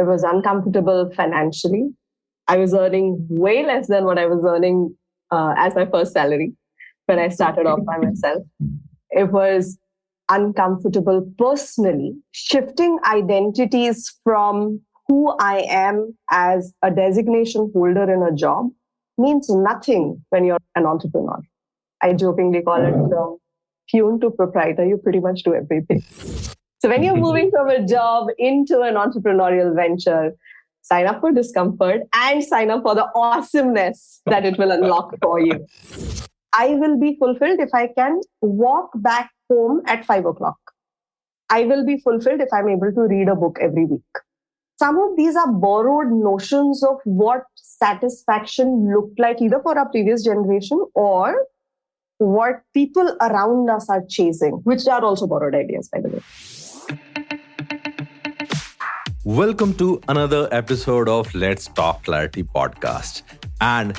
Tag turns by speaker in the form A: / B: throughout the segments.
A: It was uncomfortable financially. I was earning way less than what I was earning as my first salary when I started off by myself. It was uncomfortable personally. Shifting identities from who I am as a designation holder in a job means nothing when you're an entrepreneur. I jokingly call it from Pune to proprietor. You pretty much do everything. So when you're moving from a job into an entrepreneurial venture, sign up for discomfort and sign up for the awesomeness that it will unlock for you. I will be fulfilled if I can walk back home at 5 o'clock. I will be fulfilled if I'm able to read a book every week. Some of these are borrowed notions of what satisfaction looked like either for our previous generation or what people around us are chasing, which are also borrowed ideas, by the way.
B: Welcome to another episode of Let's Talk Clarity podcast. And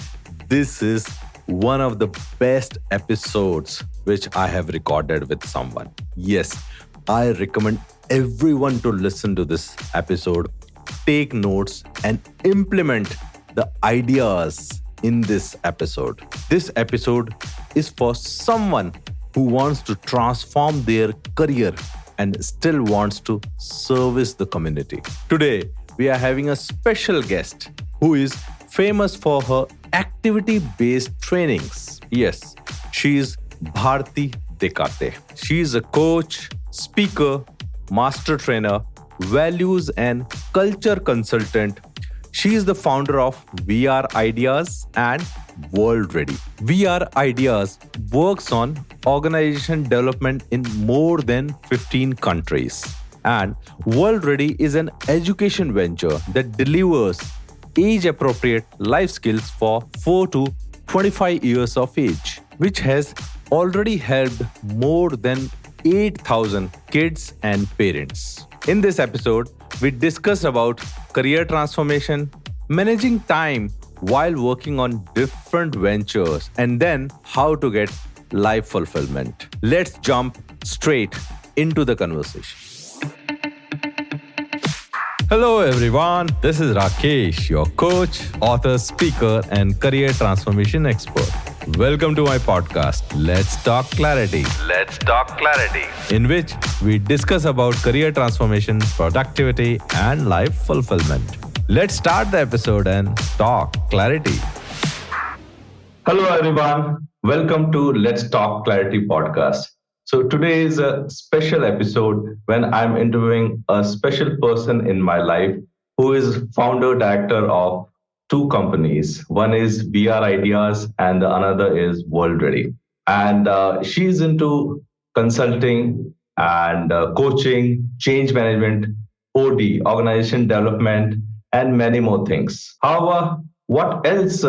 B: this is one of the best episodes which I have recorded with someone. Yes, I recommend everyone to listen to this episode, take notes, and implement the ideas in this episode. This episode is for someone who wants to transform their career and still wants to service the community. Today, we are having a special guest who is famous for her activity-based trainings. Yes, she is Bharte Dekate. She is a coach, speaker, master trainer, values and culture consultant. She is the founder of VR Ideas and WorldReady. VR Ideas works on organization development in more than 15 countries. And WorldReady is an education venture that delivers age-appropriate life skills for 4 to 25 years of age, which has already helped more than 8,000 kids and parents. In this episode, we discuss about career transformation, managing time while working on different ventures, and then how to get life fulfillment. Let's jump straight into the conversation. Hello everyone, this is Rakesh, your coach, author, speaker, and career transformation expert. Welcome to my podcast, Let's Talk Clarity. Let's Talk Clarity, in which we discuss about career transformation, productivity, and life fulfillment. Let's start the episode and talk clarity.
C: Hello everyone, welcome to Let's Talk Clarity podcast. So today is a special episode when I'm interviewing a special person in my life who is founder director of two companies. One is VR Ideas and the another is WorldReady. And she's into consulting and coaching, change management, OD, organization development, and many more things. However, what else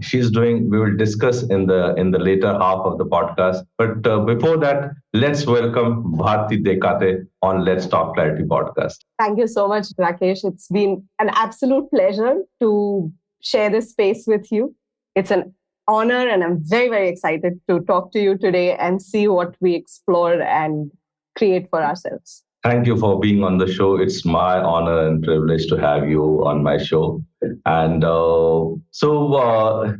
C: she's doing, we will discuss in the later half of the podcast. But before that, let's welcome Bharte Dekate on Let's Talk Clarity podcast.
A: Thank you so much, Rakesh. It's been an absolute pleasure to share this space with you. It's an honor, and I'm very, very excited to talk to you today and see what we explore and create for ourselves.
C: Thank you for being on the show. It's my honor and privilege to have you on my show. And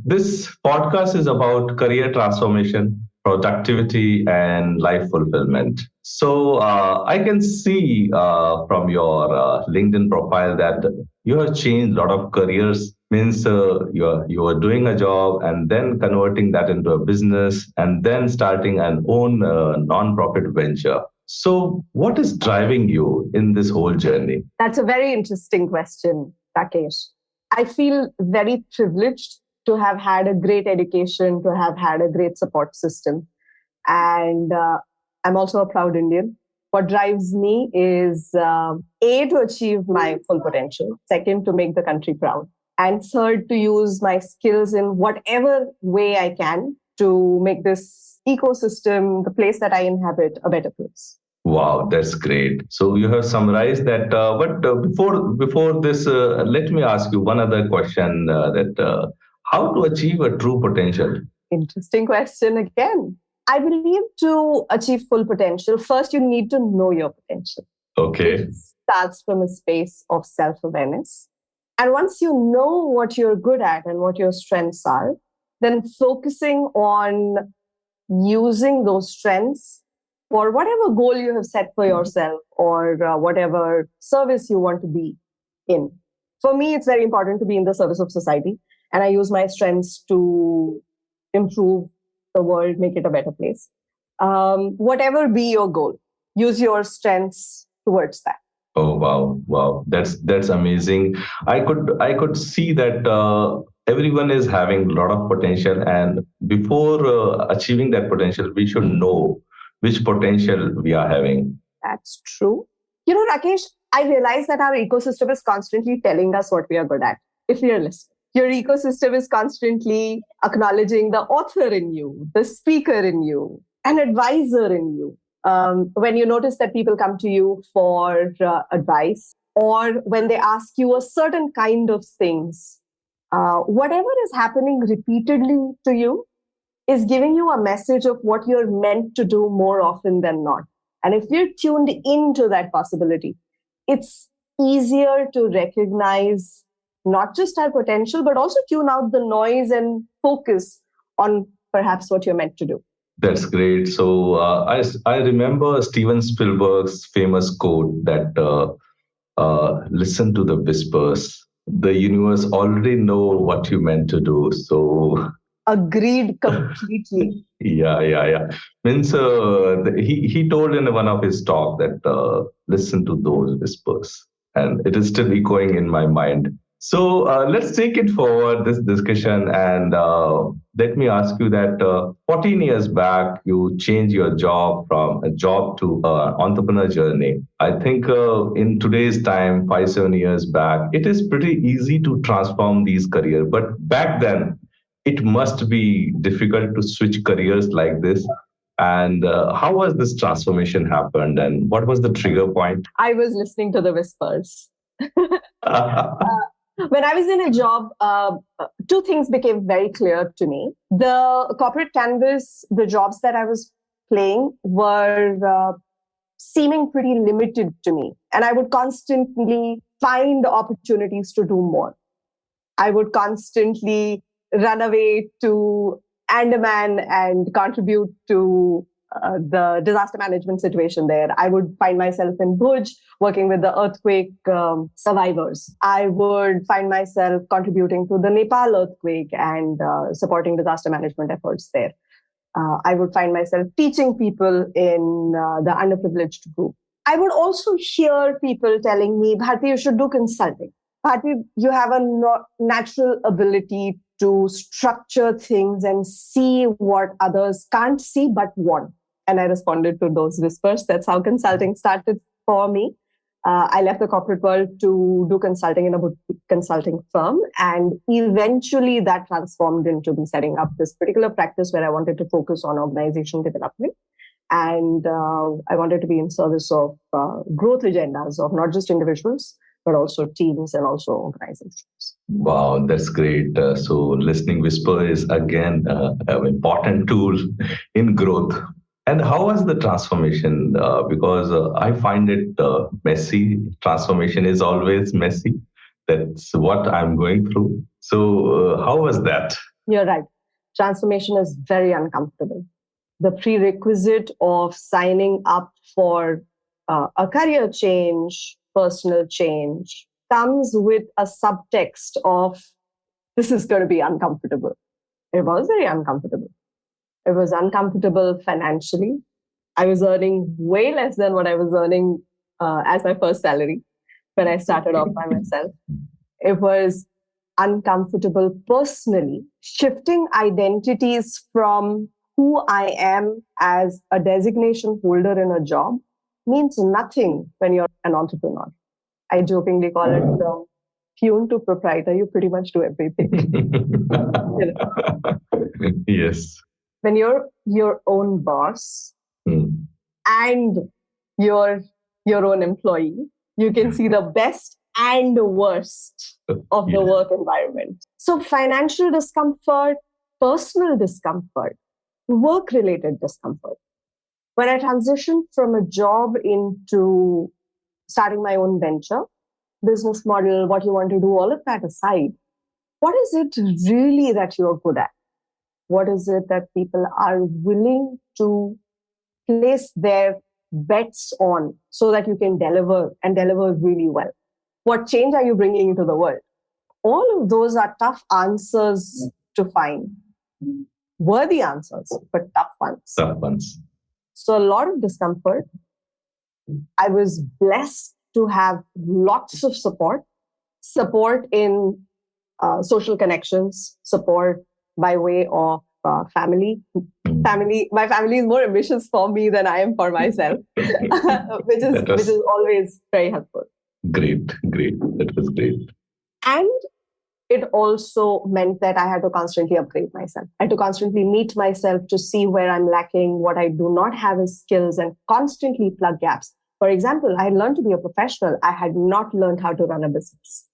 C: this podcast is about career transformation, productivity, and life fulfillment. So I can see from your LinkedIn profile that you have changed a lot of careers. Means you are doing a job and then converting that into a business and then starting an own non-profit venture. So what is driving you in this whole journey?
A: That's a very interesting question, Rakesh. I feel very privileged to have had a great education, to have had a great support system. And I'm also a proud Indian. What drives me is A, to achieve my full potential. Second, to make the country proud. And third, to use my skills in whatever way I can to make this ecosystem, the place that I inhabit, a better place.
C: Wow, that's great. So you have summarized that. But before this, let me ask you one other question: how to achieve a true potential?
A: Interesting question again. I believe to achieve full potential, first you need to know your potential.
C: Okay.
A: It starts from a space of self-awareness. And once you know what you're good at and what your strengths are, then focusing on using those strengths for whatever goal you have set for yourself or whatever service you want to be in. For me, it's very important to be in the service of society. And I use my strengths to improve the world, make it a better place. Whatever be your goal, use your strengths towards that.
C: Oh wow, wow, that's amazing. I could see that everyone is having a lot of potential, and before achieving that potential, we should know which potential we are having.
A: That's true. Rakesh, I realize that our ecosystem is constantly telling us what we are good at, if we are listening. Your ecosystem is constantly acknowledging the author in you, the speaker in you, an advisor in you. When you notice that people come to you for advice, or when they ask you a certain kind of things, whatever is happening repeatedly to you is giving you a message of what you're meant to do more often than not. And if you're tuned into that possibility, it's easier to recognize not just our potential, but also tune out the noise and focus on perhaps what you're meant to do.
C: That's great. So I remember Steven Spielberg's famous quote that listen to the whispers. The universe already know what you meant to do. So
A: Agreed completely.
C: yeah. Means he told in one of his talk that listen to those whispers, and it is still echoing in my mind. So let's take it forward this discussion, and let me ask you that 14 years back you changed your job from a job to entrepreneur journey. I think in today's time, 5 7 years back, it is pretty easy to transform these careers, but back then it must be difficult to switch careers like this. And how was this transformation happened, and what was the trigger point?
A: I was listening to the whispers. When I was in a job, two things became very clear to me. The corporate canvas, the jobs that I was playing were seeming pretty limited to me. And I would constantly find opportunities to do more. I would constantly run away to Andaman and contribute to the disaster management situation there. I would find myself in Bhuj working with the earthquake survivors. I would find myself contributing to the Nepal earthquake and supporting disaster management efforts there. I would find myself teaching people in the underprivileged group. I would also hear people telling me, Bharti, you should do consulting. Bharti, you have a natural ability to structure things and see what others can't see but want. And I responded to those whispers. That's how consulting started for me. I left the corporate world to do consulting in a boutique consulting firm. And eventually that transformed into me setting up this particular practice where I wanted to focus on organization development. And I wanted to be in service of growth agendas of not just individuals, but also teams and also organizations.
C: Wow, that's great. So listening whisper is again an important tool in growth. And how was the transformation? Because I find it messy. Transformation is always messy. That's what I'm going through. So how was that?
A: You're right. Transformation is very uncomfortable. The prerequisite of signing up for a career change, personal change, comes with a subtext of this is going to be uncomfortable. It was very uncomfortable. It was uncomfortable financially. I was earning way less than what I was earning as my first salary when I started off by myself. It was uncomfortable personally. Shifting identities from who I am as a designation holder in a job means nothing when you're an entrepreneur. I jokingly call it from tune to proprietor. You pretty much do everything.
C: Yes.
A: When you're your own boss and you're your own employee, you can see the best and the worst of the work environment. So financial discomfort, personal discomfort, work-related discomfort. When I transitioned from a job into starting my own venture, business model, what you want to do, all of that aside, what is it really that you're good at? What is it that people are willing to place their bets on so that you can deliver and deliver really well? What change are you bringing into the world? All of those are tough answers to find. Worthy answers, but tough ones.
C: Tough ones.
A: So a lot of discomfort. I was blessed to have lots of support in social connections, support by way of family. My family is more ambitious for me than I am for myself, which is always very helpful.
C: Great. That was great.
A: And it also meant that I had to constantly upgrade myself. I had to constantly meet myself to see where I'm lacking, what I do not have as skills, and constantly plug gaps. For example, I had learned to be a professional. I had not learned how to run a business.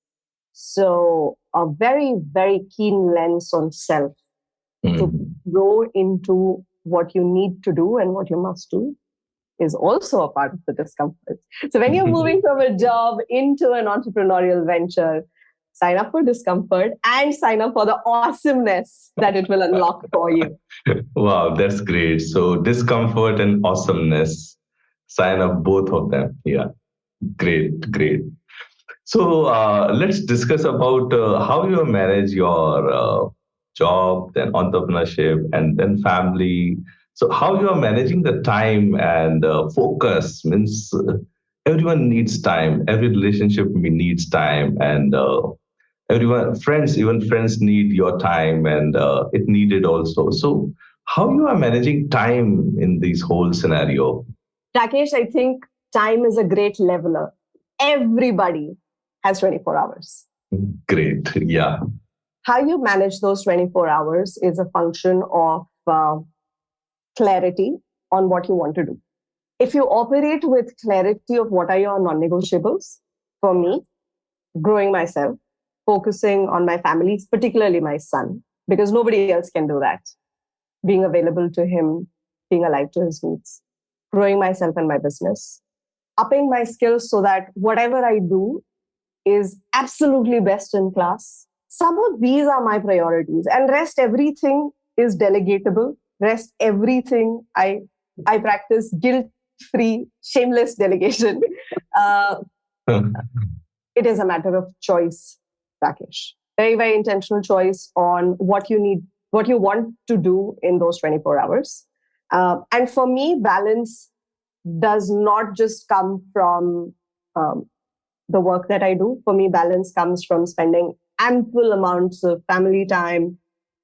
A: So a very, very keen lens on self to grow into what you need to do and what you must do is also a part of the discomfort. So when you're moving from a job into an entrepreneurial venture, sign up for discomfort and sign up for the awesomeness that it will unlock for you.
C: Wow, that's great. So discomfort and awesomeness, sign up both of them. Yeah, great. So let's discuss about how you manage your job, then entrepreneurship, and then family. So how you are managing the time and focus means everyone needs time. Every relationship needs time, and even friends need your time, and it needed also. So how you are managing time in this whole scenario?
A: Rakesh, I think time is a great leveler. Everybody has 24 hours.
C: Great. Yeah.
A: How you manage those 24 hours is a function of clarity on what you want to do. If you operate with clarity of what are your non-negotiables, for me, growing myself, focusing on my family, particularly my son, because nobody else can do that. Being available to him, being alive to his needs, growing myself and my business, upping my skills so that whatever I do is absolutely best in class. Some of these are my priorities, and rest everything is delegatable. Rest everything I practice guilt-free, shameless delegation. It is a matter of choice, Rakesh. Very, very intentional choice on what you need, what you want to do in those 24 hours. And for me, balance does not just come from the work that I do. For me, balance comes from spending ample amounts of family time,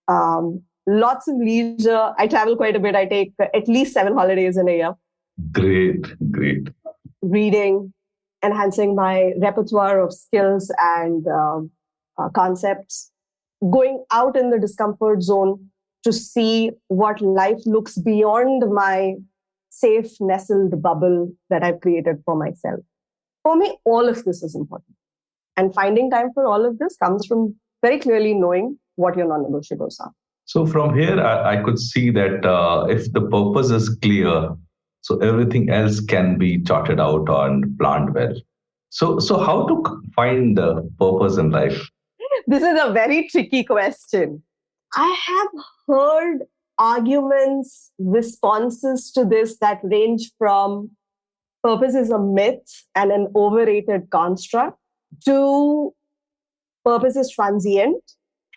A: lots of leisure. I travel quite a bit. I take at least 7 holidays in a year.
C: Great.
A: Reading, enhancing my repertoire of skills and concepts, going out in the discomfort zone to see what life looks beyond my safe, nestled bubble that I've created for myself. For me, all of this is important. And finding time for all of this comes from very clearly knowing what your non-negotiables are.
C: So from here, I could see that if the purpose is clear, so everything else can be charted out and planned well. So how to find the purpose in life?
A: This is a very tricky question. I have heard arguments, responses to this that range from purpose is a myth and an overrated construct to purpose is transient.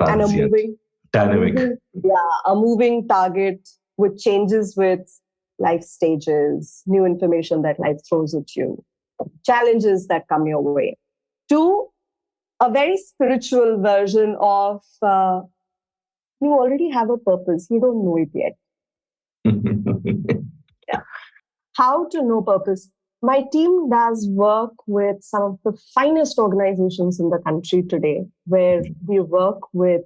A: And a moving,
C: dynamic.
A: A moving target which changes with life stages, new information that life throws at you, challenges that come your way, to a very spiritual version of you already have a purpose, you don't know it yet. Yeah. How to know purpose? My team does work with some of the finest organizations in the country today, where we work with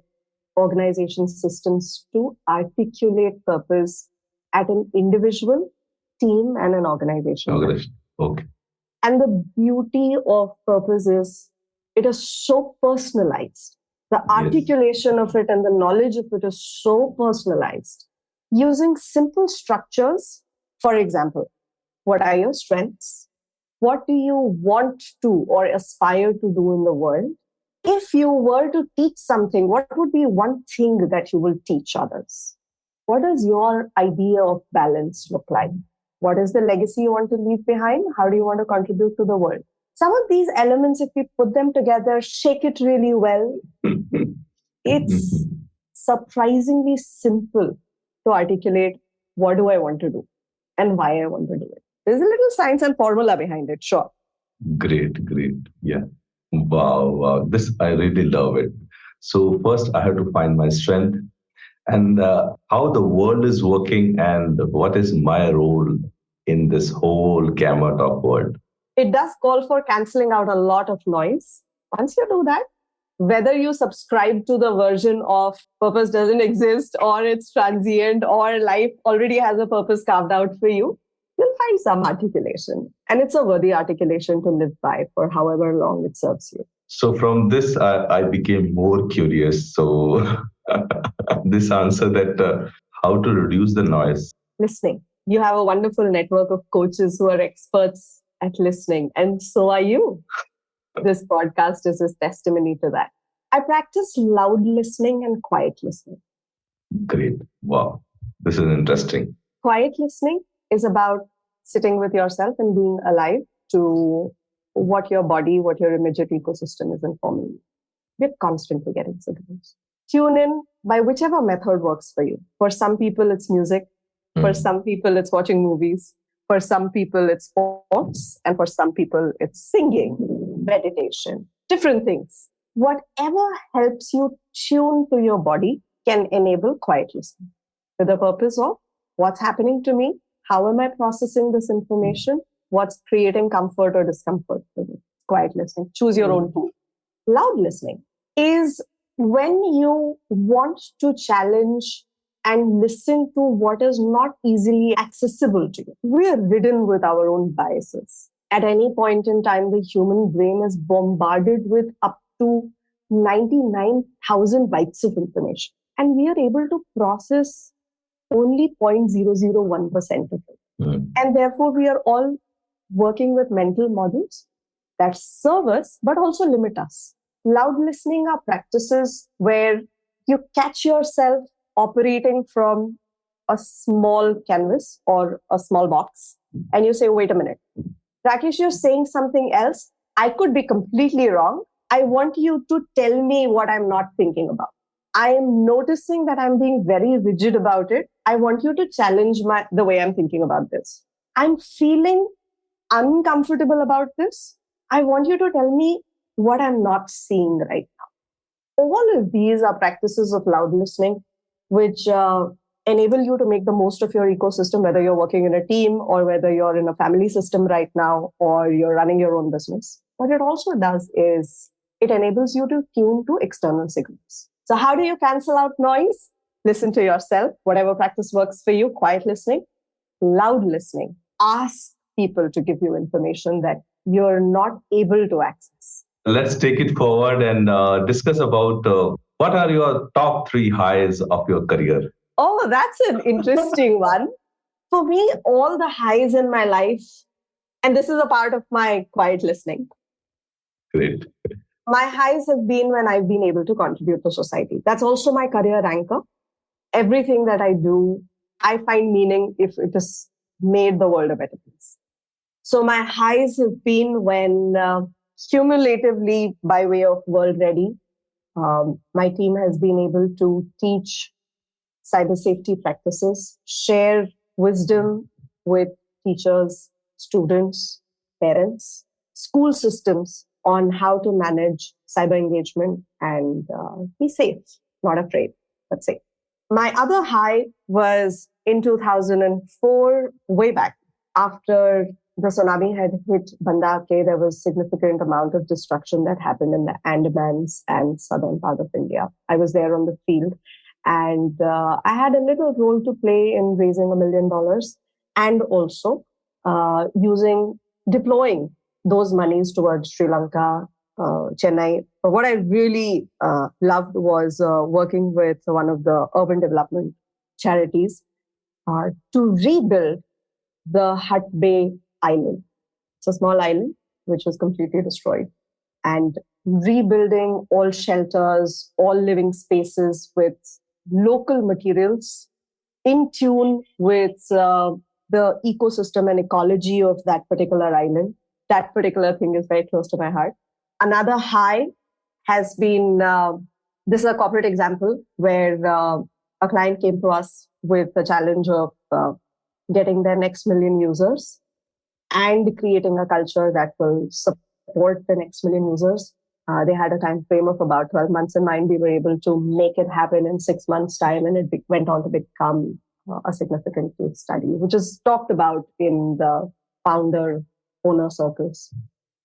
A: organization systems to articulate purpose at an individual, team, and an organization.
C: Okay.
A: And the beauty of purpose is it is so personalized. The articulation of it and the knowledge of it is so personalized. Using simple structures, for example, what are your strengths? What do you want to or aspire to do in the world? If you were to teach something, what would be one thing that you will teach others? What does your idea of balance look like? What is the legacy you want to leave behind? How do you want to contribute to the world? Some of these elements, if we put them together, shake it really well, it's surprisingly simple to articulate what do I want to do and why I want to do it. There's a little science and formula behind it, sure.
C: Great, great. Yeah. Wow, wow. This, I really love it. So, first, I have to find my strength and how the world is working and what is my role in this whole gamut of world.
A: It does call for canceling out a lot of noise. Once you do that, whether you subscribe to the version of purpose doesn't exist or it's transient or life already has a purpose carved out for you, you'll find some articulation. And it's a worthy articulation to live by for however long it serves you.
C: So, from this, I became more curious. So, this answer that how to reduce the noise.
A: Listening. You have a wonderful network of coaches who are experts at listening, and so are you. This podcast is a testimony to that. I practice loud listening and quiet listening.
C: Great. Wow. This is interesting.
A: Quiet listening is about sitting with yourself and being alive to what your body, what your immediate ecosystem is informing you. We're constantly getting signals. Tune in by whichever method works for you. For some people, it's music. For some people, it's watching movies. For some people, it's sports. And for some people, it's singing, meditation, different things. Whatever helps you tune to your body can enable quiet listening with the purpose of what's happening to me, how am I processing this information, what's creating comfort or discomfort for me. Quiet listening. Choose your own tool. Loud listening is when you want to challenge and listen to what is not easily accessible to you. We are ridden with our own biases. At any point in time, the human brain is bombarded with up to 99,000 bytes of information. And we are able to process only 0.001% of it. And therefore, we are all working with mental models that serve us, but also limit us. Loud listening are practices where you catch yourself operating from a small canvas or a small box, and you say, wait a minute, Rakesh, you're saying something else. I could be completely wrong. I want you to tell me what I'm not thinking about. I am noticing that I'm being very rigid about it. I want you to challenge the way I'm thinking about this. I'm feeling uncomfortable about this. I want you to tell me what I'm not seeing right now. All of these are practices of loud listening, which enable you to make the most of your ecosystem, whether you're working in a team or whether you're in a family system right now or you're running your own business. What it also does is it enables you to tune to external signals. So how do you cancel out noise? Listen to yourself, whatever practice works for you, quiet listening, loud listening. Ask people to give you information that you're not able to access.
C: Let's take it forward and discuss about what are your top 3 highs of your career?
A: Oh, that's an interesting one. For me, all the highs in my life, and this is a part of my quiet listening.
C: Great.
A: My highs have been when I've been able to contribute to society. That's also my career anchor. Everything that I do, I find meaning if it has made the world a better place. So my highs have been when cumulatively, by way of WorldReady, my team has been able to teach cyber safety practices, share wisdom with teachers, students, parents, school systems on how to manage cyber engagement and be safe, not afraid, but safe. My other high was in 2004, way back, after the tsunami had hit Bharte Dekate, there was significant amount of destruction that happened in the Andamans and southern part of India. I was there on the field, and I had a little role to play in raising $1 million and also deploying those monies towards Sri Lanka, Chennai. But what I really loved was working with one of the urban development charities to rebuild the Hut Bay Island. It's a small island which was completely destroyed. And rebuilding all shelters, all living spaces with local materials in tune with the ecosystem and ecology of that particular island. That particular thing is very close to my heart. Another high has been this is a corporate example where a client came to us with the challenge of getting their next million users and creating a culture that will support the next million users. They had a time frame of about 12 months in mind. We were able to make it happen in 6 months' time, and it went on to become a significant case study, which is talked about in the founder owner circles.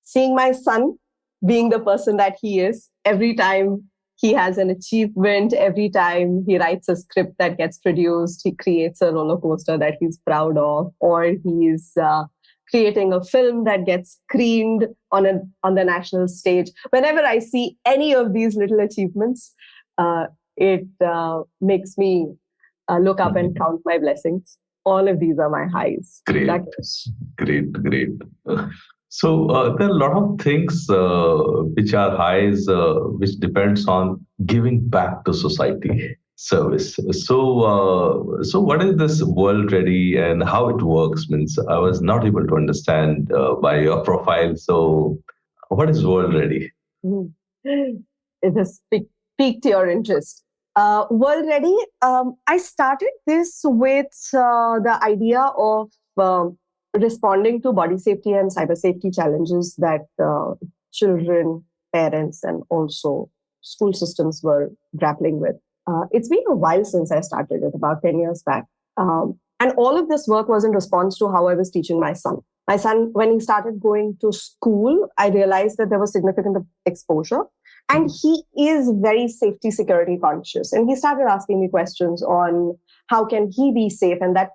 A: Seeing my son being the person that he is, every time he has an achievement, every time he writes a script that gets produced, he creates a roller coaster that he's proud of, or he's creating a film that gets screened on the national stage. Whenever I see any of these little achievements, it makes me look up and count my blessings. All of these are my highs.
C: Great, great. So there are a lot of things which are highs, which depends on giving back to society service. So what is this WorldReady and how it works? Means I was not able to understand by your profile. So what is WorldReady?
A: It has piqued your interest. WorldReady, I started this with the idea of responding to body safety and cyber safety challenges that children, parents, and also school systems were grappling with. It's been a while since I started it, about 10 years back. And all of this work was in response to how I was teaching my son. My son, when he started going to school, I realized that there was significant exposure. And he is very safety security conscious. And he started asking me questions on how can he be safe. And that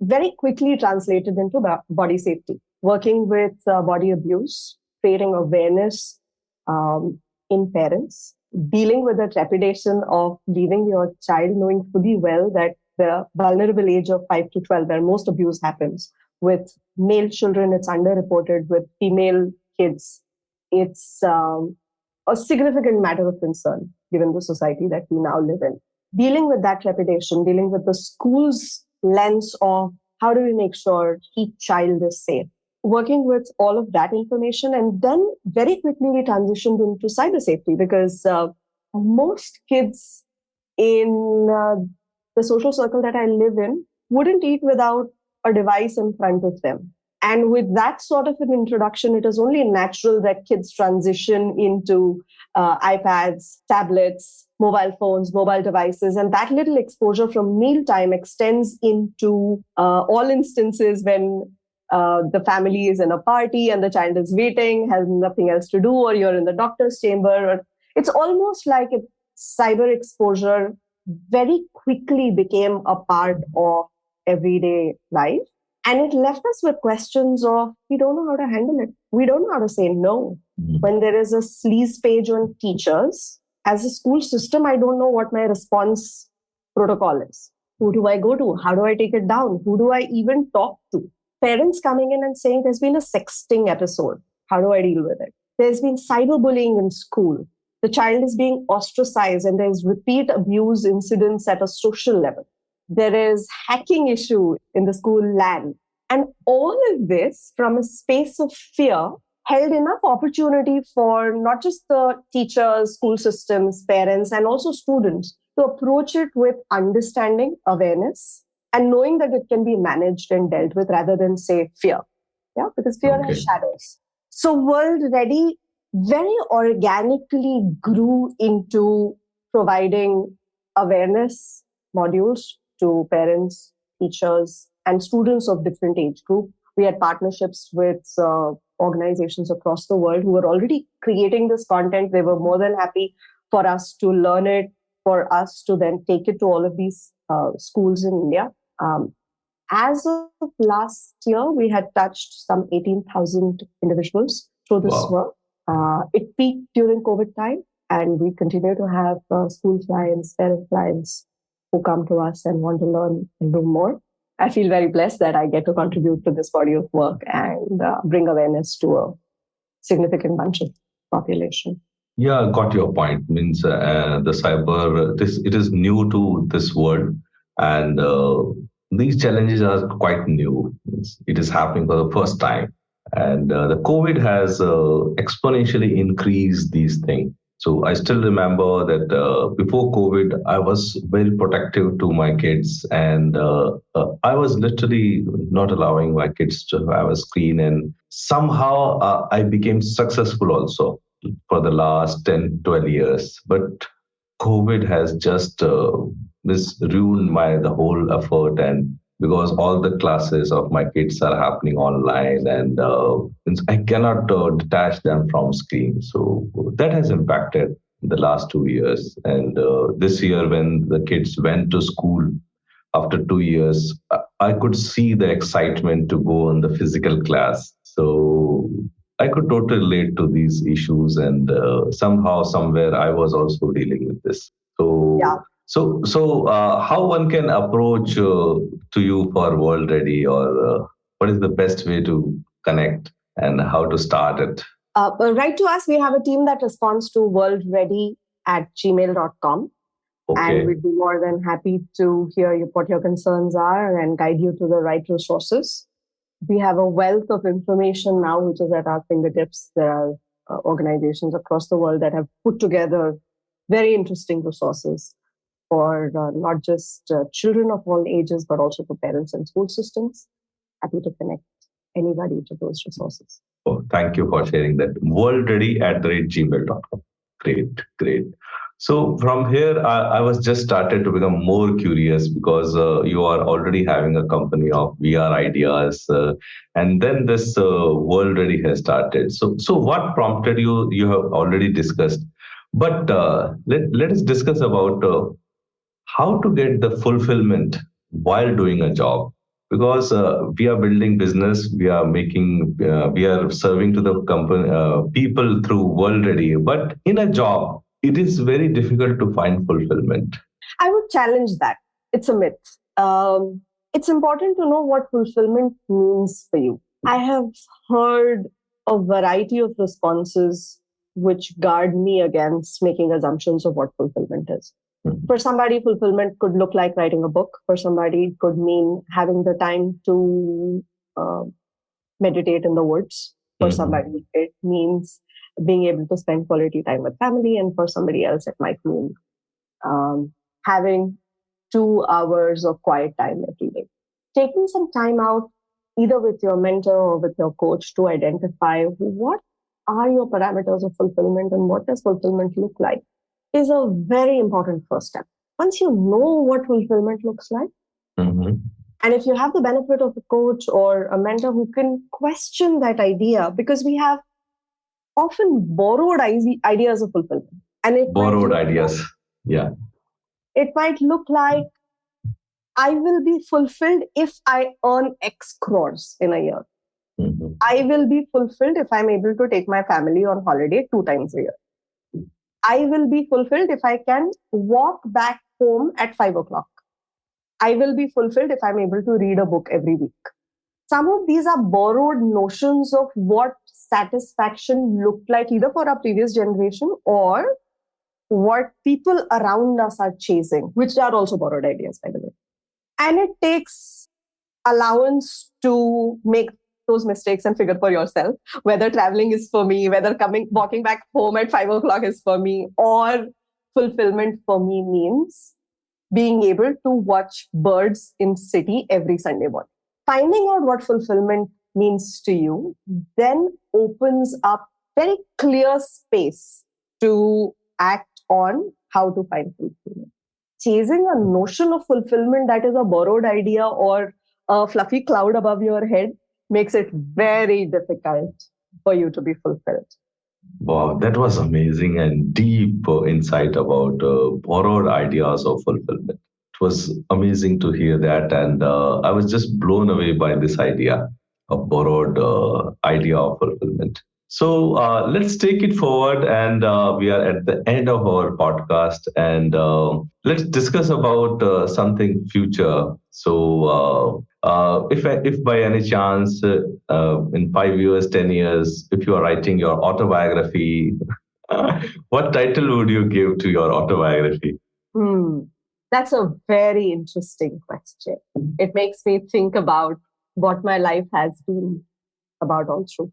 A: very quickly translated into body safety, working with body abuse, creating awareness in parents, dealing with the trepidation of leaving your child knowing fully well that the vulnerable age of 5 to 12, where most abuse happens. With male children, it's underreported. With female kids, it's a significant matter of concern given the society that we now live in. Dealing with that trepidation, dealing with the school's lens of how do we make sure each child is safe, working with all of that information. And then very quickly we transitioned into cyber safety because most kids in the social circle that I live in wouldn't eat without a device in front of them. And with that sort of an introduction, it is only natural that kids transition into iPads, tablets, mobile phones, mobile devices. And that little exposure from mealtime extends into all instances when the family is in a party and the child is waiting, has nothing else to do, or you're in the doctor's chamber. Or it's almost like cyber exposure very quickly became a part of everyday life. And it left us with questions of, we don't know how to handle it. We don't know how to say no. When there is a sleaze page on teachers, as a school system, I don't know what my response protocol is. Who do I go to? How do I take it down? Who do I even talk to? Parents coming in and saying, there's been a sexting episode. How do I deal with it? There's been cyberbullying in school. The child is being ostracized and there's repeat abuse incidents at a social level. There is hacking issue in the school LAN. And all of this from a space of fear held enough opportunity for not just the teachers, school systems, parents, and also students to approach it with understanding, awareness, and knowing that it can be managed and dealt with rather than say fear. Yeah, because fear has shadows. So WorldReady very organically grew into providing awareness modules to parents, teachers, and students of different age group. We had partnerships with organizations across the world who were already creating this content. They were more than happy for us to learn it, for us to then take it to all of these schools in India. As of last year, we had touched some 18,000 individuals through this work. It peaked during COVID time, and we continue to have school clients, parent clients who come to us and want to learn and do more. I feel very blessed that I get to contribute to this body of work and bring awareness to a significant bunch of population.
C: Yeah, got your point. Means the cyber, this it is new to this world, and these challenges are quite new. It is happening for the first time, and the COVID has exponentially increased these things. So I still remember that before COVID, I was very protective to my kids, and I was literally not allowing my kids to have a screen. And somehow I became successful also for the last 10, 12 years. But COVID has just this ruined my the whole effort, and because all the classes of my kids are happening online, and I cannot detach them from screen. So that has impacted the last 2 years. And this year, when the kids went to school after 2 years, I could see the excitement to go on the physical class. So I could totally relate to these issues, and somehow, somewhere, I was also dealing with this.
A: Yeah.
C: So, how one can approach to you for World Ready, or what is the best way to connect and how to start it?
A: Write to us. We have a team that responds to worldready@gmail.com. And
C: Okay.
A: we'd be more than happy to hear what your concerns are and guide you to the right resources. We have a wealth of information now, which is at our fingertips. There are organizations across the world that have put together very interesting resources for not just children of all ages, but also for parents and school systems. Happy to connect anybody to those resources.
C: Oh, thank you for sharing that. Worldready@gmail.com. Great, great. So from here, I was just started to become more curious, because you are already having a company of VR ideas, and then this World Ready has started. So what prompted you? You have already discussed, but let us discuss about how to get the fulfillment while doing a job, because we are building business, we are making, we are serving to the company people through World Ready, but in a job it is very difficult to find fulfillment.
A: I would challenge that. It's a myth. It's important to know what fulfillment means for you. I have heard a variety of responses which guard me against making assumptions of what fulfillment is. For somebody, fulfillment could look like writing a book. For somebody, it could mean having the time to meditate in the woods. For somebody, it means being able to spend quality time with family. And for somebody else, it might mean having 2 hours of quiet time every day. Taking some time out, either with your mentor or with your coach, to identify what are your parameters of fulfillment and what does fulfillment look like, is a very important first step. Once you know what fulfillment looks like, and if you have the benefit of a coach or a mentor who can question that idea, because we have often borrowed ideas of fulfillment. And it
C: Borrowed ideas. Yeah.
A: It might look like, I will be fulfilled if I earn X crores in a year. I will be fulfilled if I'm able to take my family on holiday 2 times a year. I will be fulfilled if I can walk back home at 5 o'clock. I will be fulfilled if I'm able to read a book every week. Some of these are borrowed notions of what satisfaction looked like, either for our previous generation or what people around us are chasing, which are also borrowed ideas, by the way. And it takes allowance to make those mistakes and figure for yourself whether traveling is for me, whether walking back home at 5 o'clock is for me, or fulfillment for me means being able to watch birds in city every Sunday morning. Finding out what fulfillment means to you then opens up very clear space to act on how to find fulfillment. Chasing a notion of fulfillment that is a borrowed idea or a fluffy cloud above your head makes it very difficult for you to be fulfilled.
C: Wow, that was amazing and deep insight about borrowed ideas of fulfillment. It was amazing to hear that, and I was just blown away by this idea of borrowed idea of fulfillment. So let's take it forward, and we are at the end of our podcast, and let's discuss about something future. So, if by any chance, in 5 years, 10 years, if you are writing your autobiography, what title would you give to your autobiography?
A: Hmm. That's a very interesting question. It makes me think about what my life has been about all through.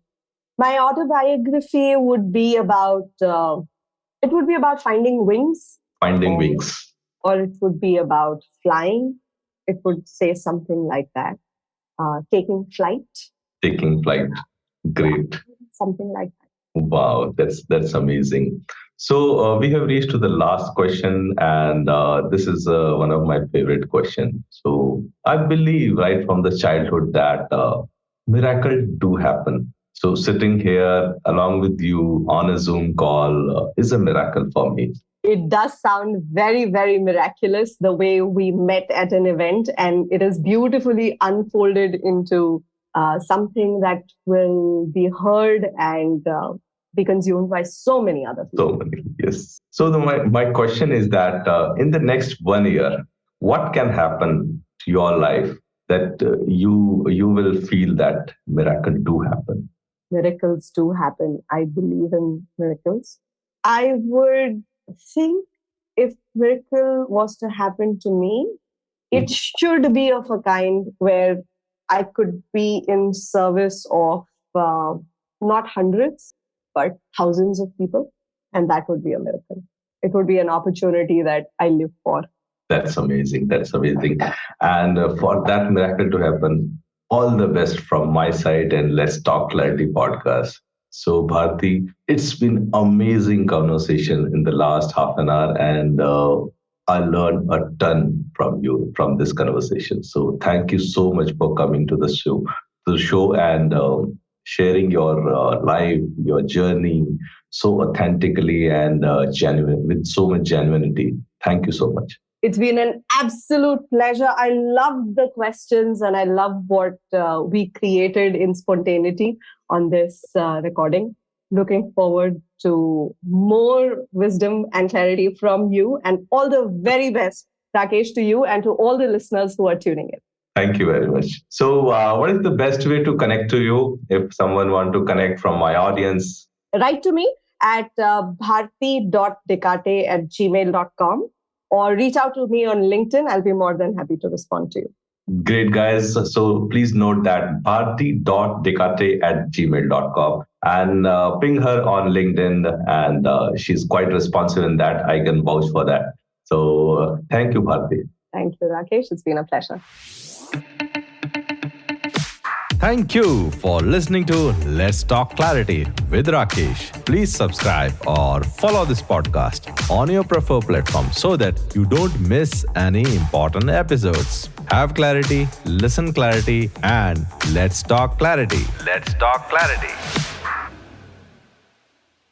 A: My autobiography would be about it would be about finding wings,
C: Finding
A: or,
C: Wings,
A: or it would be about flying. It would say something like that. Taking flight,
C: Taking Flight.
A: yeah,
C: Great.
A: something like that.
C: Wow, that's amazing. So we have reached to the last question, and this is one of my favorite questions. So I believe right from the childhood that miracle do happen. So sitting here along with you on a Zoom call is a miracle for me.
A: It does sound very, very miraculous the way we met at an event, and it is beautifully unfolded into something that will be heard and be consumed by so many other
C: So
A: people.
C: many, yes. So my question is that in the next 1 year, what can happen to your life that you will feel that miracle do happen?
A: Miracles do happen. I believe in miracles. I would think if miracle was to happen to me, it should be of a kind where I could be in service of not hundreds, but thousands of people. And that would be a miracle. It would be an opportunity that I live for.
C: That's amazing. That's amazing. And for that miracle to happen, all the best from my side and Let's Talk Clarity podcast. So, Bharti, it's been amazing conversation in the last half an hour, and I learned a ton from you from this conversation. So, thank you so much for coming to the show, and sharing your life, your journey so authentically and genuine with so much genuinity. Thank you so much.
A: It's been an absolute pleasure. I love the questions and I love what we created in spontaneity on this recording. Looking forward to more wisdom and clarity from you, and all the very best, Rakesh, to you and to all the listeners who are tuning in.
C: Thank you very much. So, what is the best way to connect to you if someone want to connect from my audience?
A: Write to me at bharti.dekate@gmail.com, or reach out to me on LinkedIn. I'll be more than happy to respond to you.
C: Great, guys. So please note that bharti.dekate@gmail.com, and ping her on LinkedIn. And she's quite responsive in that. I can vouch for that. So thank you, Bharti.
A: Thank you, Rakesh. It's been a pleasure.
B: Thank you for listening to Let's Talk Clarity with Rakesh. Please subscribe or follow this podcast on your preferred platform so that you don't miss any important episodes. Have clarity, listen clarity, and let's talk clarity. Let's talk clarity.